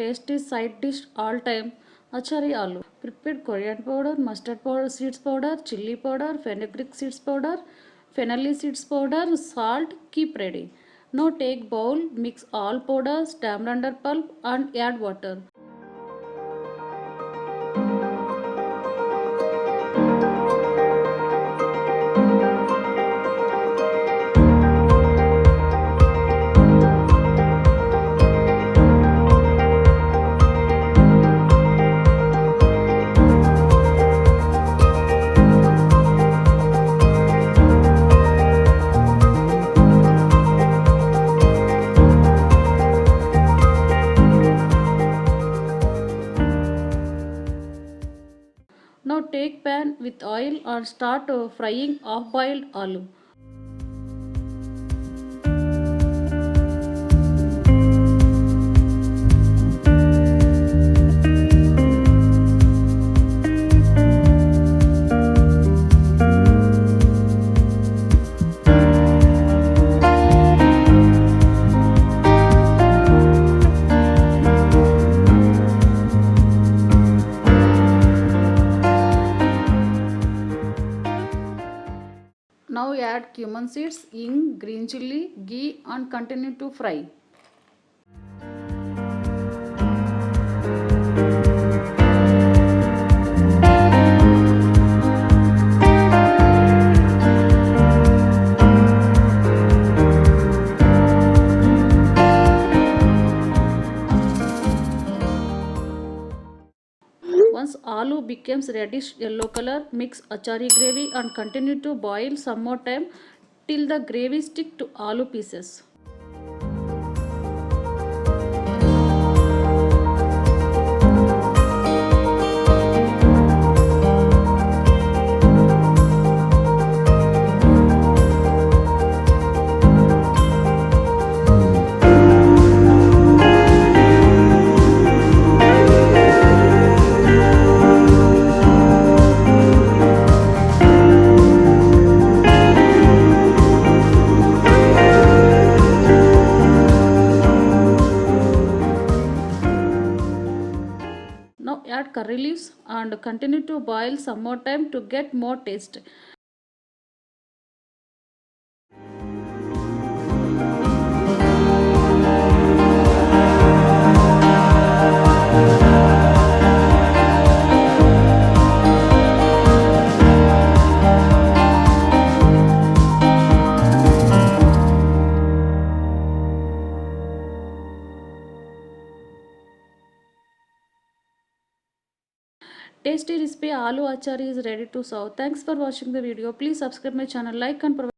tasty side dish all time, Achari Aloo. Prepared coriander powder, mustard powder, seeds powder, chilli powder, fenugreek seeds powder, fennel seeds powder, salt, keep ready. Now take bowl, mix all powders, tamarind pulp and add water. Now take pan with oil and start frying half boiled aloo. Now add cumin seeds, ing, green chilli, ghee and continue to fry. Once aloo becomes reddish yellow color, mix achari gravy and continue to boil some more time till the gravy stick to aloo pieces. Now add curry leaves and continue to boil some more time to get more taste. Tasty recipe aloo achari is ready to serve. Thanks for watching the video. Please subscribe my channel, like and provide